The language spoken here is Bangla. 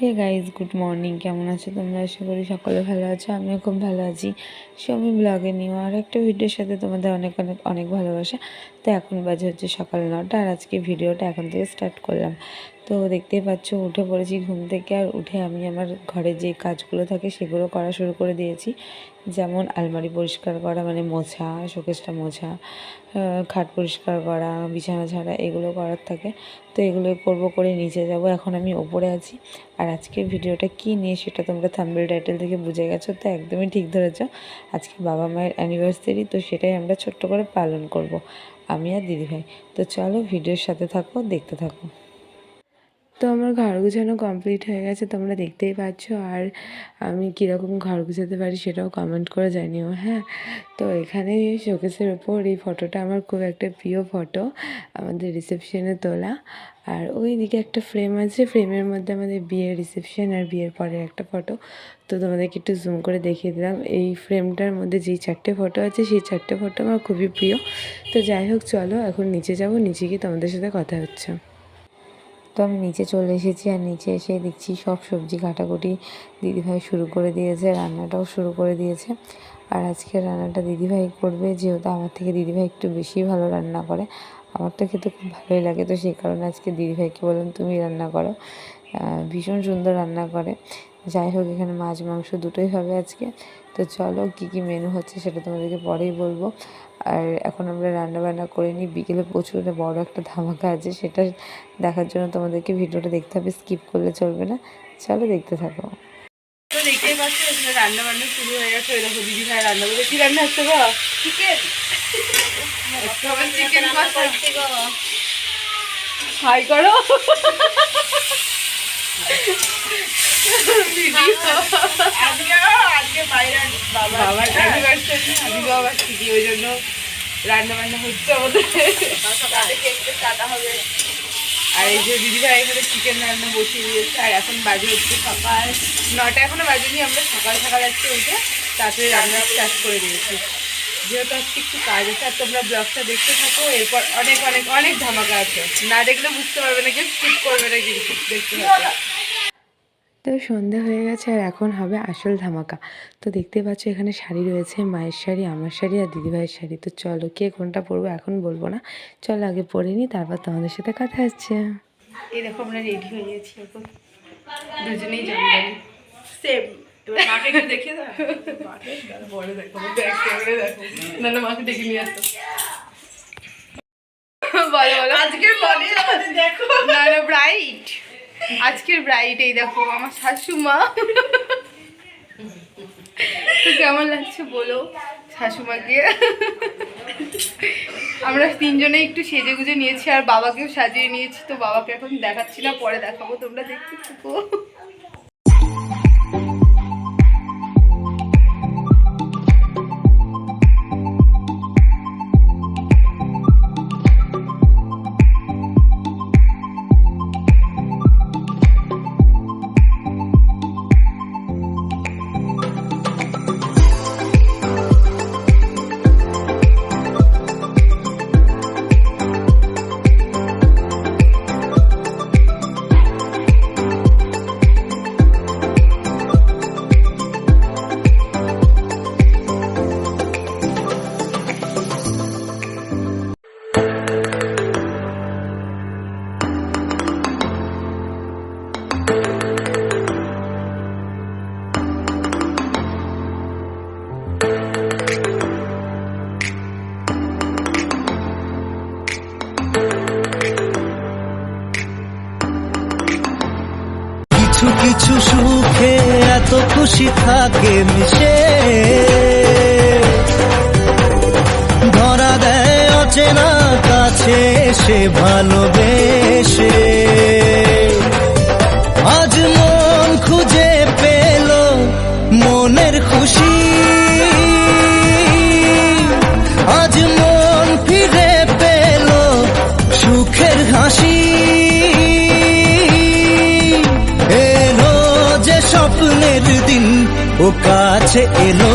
Hey guys, good morning. কেমন আছো তোমরা? আশা করি সকলে ভালো আছো। আমিও খুব ভালো আছি। আমি ব্লগে নিয়ে আর একটা ভিডিওর সাথে তোমাদের অনেক অনেক অনেক ভালোবাসা। তো এখন বাজে হচ্ছে সকাল 9টা, আর আজকে ভিডিওটা এখন থেকে স্টার্ট করলাম। তো দেখতেই পাচ্ছ, উঠে পড়েছি ঘুম থেকে। আর উঠে আমি আমার ঘরে যে কাজগুলো থাকে সেগুলো করা শুরু করে দিয়েছি। যেমন আলমারি পরিষ্কার করা, মানে মোছা, শোকেসটা মোছা, খাট পরিষ্কার করা, বিছানা ঝাড়া, এগুলো করার থাকে। তো এগুলো করে নিচে যাব। এখন আমি ওপরে আছি। আর আজকের ভিডিওটা কী নিয়ে সেটা তোমরা থাম্বনেল টাইটেল থেকে বুঝে গেছো। তো একদমই ঠিক ধরেছ, আজকে বাবা মায়ের অ্যানিভার্সারি। তো সেটাই আমরা ছোট্ট করে পালন করব, আমি আর দিদিভাই। তো চলো ভিডিওর সাথে থাকো, দেখতে থাকো। তো আমার ঘর গুছানো কমপ্লিট হয়ে গেছে, তোমরা দেখতেই পাচ্ছ। আর আমি কীরকম ঘর গুছাতে পারি সেটাও কমেন্ট করে জানিও। হ্যাঁ, তো এখানে শোকেসের ওপর এই ফটোটা আমার খুব একটা প্রিয় ফটো, আমাদের রিসেপশনে তোলা। আর ওই দিকে একটা ফ্রেম আছে, ফ্রেমের মধ্যে আমাদের বিয়ের রিসেপশন আর বিয়ের পরের একটা ফটো। তো তোমাদেরকে একটু জুম করে দেখিয়ে দিলাম। এই ফ্রেমটার মধ্যে যেই 4টে ফটো আছে, সেই 4টে ফটো আমার খুবই প্রিয়। তো যাই হোক, চলো এখন নিচে যাব, নিচে গিয়ে তোমাদের সাথে কথা হচ্ছে। তো আমি নিচে চলে এসেছি, আর নিচে এসে দেখছি সব সবজি কাটাকুটি দিদিভাই শুরু করে দিয়েছে, রান্নাটাও শুরু করে দিয়েছে। আর আজকে রান্নাটা দিদিভাই করবে, যেহেতু আমার থেকে দিদিভাই একটু বেশি ভালো রান্না করে। আমার তো খেতে খুব ভালোই লাগে, তো সেই কারণে আজকে দিদিভাইকে বললাম তুমি রান্না করো। ভীষণ সুন্দর রান্না করে। যাই হোক, এখানে মাছ মাংস দুটোই হবে আজকে। তো চলো, কী কী মেনু হচ্ছে সেটা তোমাদেরকে পরেই বলবো। আর এখন আমরা রান্নাবান্না করে নিই। বিকেলে প্রচুর বড় একটা ধামাকা আছে, সেটা দেখার জন্য তোমাদেরকে ভিডিওটা দেখতে হবে, স্কিপ করলে চলবে না। চলো দেখতে থাকো। তো দেখতেই পাচ্ছ, এখানে রান্না বান্না শুরু হয়ে গেছে। ওই দেখো দিদি ভাই রান্না করে। কি রান্না হচ্ছে গো? চিকেন। চিকেন হাই করো। আজকে বাইরের বাবার অ্যানিভার্সারি, আজকে আবার ঠিকই, ওই জন্য রান্না বান্না হচ্ছে আমাদের। কাটা হবে। আর এই যে দিদিভাই এখানে চিকেন রান্না বসিয়ে দিয়েছে। আর এখন বাজে হচ্ছে সকাল 9টা, এখনো বাজেনি। আমরা সকাল সকাল আজকে উঠে তাড়াতাড়ি রান্না স্টার্ট করে দিয়েছি, যেহেতু আজকে একটু কাজ আছে। আর তোমরা ব্লগটা দেখতে থাকো, এরপর অনেক অনেক অনেক ধামাকা আছে, না দেখলে বুঝতে পারবে না, কেউ স্কিপ করবে না, কিন্তু দেখতে হবে। তো সন্ধ্যা হয়ে গেছে, আর এখন হবে আসল ধামাকা। তো দেখতে পাচ্ছ, এখানে শাড়ি রয়েছে, মায়ের শাড়ি, আমার শাড়ি আর দিদিভাইয়ের শাড়ি। তো চলো, কে কোনটা পরবো এখন বলবো না, চলো আগে পরে নিই, তারপর তোমাদের সাথে কথা হচ্ছে। এই দেখো আমরা রেডি হয়ে গেছি, এখন দুজনেই জানবেন সেম। এবার মাকে একটু দেখে দাও, বলে দেখো, না না মাকে ডেকে নিয়ে আসো। বলো বলো, আজকের বডি আমাদের দেখো। না না, ব্রাইট, আজকের ব্রাইট। এই দেখো আমার শাশুমা। তো কেমন লাগছে বলো শাশুমাকে? আমরা তিনজনে একটু সেজে গুজে নিয়েছি, আর বাবাকেও সাজিয়ে নিয়েছি। তো বাবাকে এখন দেখাচ্ছি না, পরে দেখাবো, তোমরা দেখতে থাকো। কিছু কিছু সুখে এত খুশি থাকে মিশে, ধরা দেয় অচেনা কাছে সে ভালোবেসে। আজ মন খুঁজে পেল মনের খুশি, আজ মন ফিরে পেল সুখের হাসি। স্বপ্নের দিন ও কাছে এলো।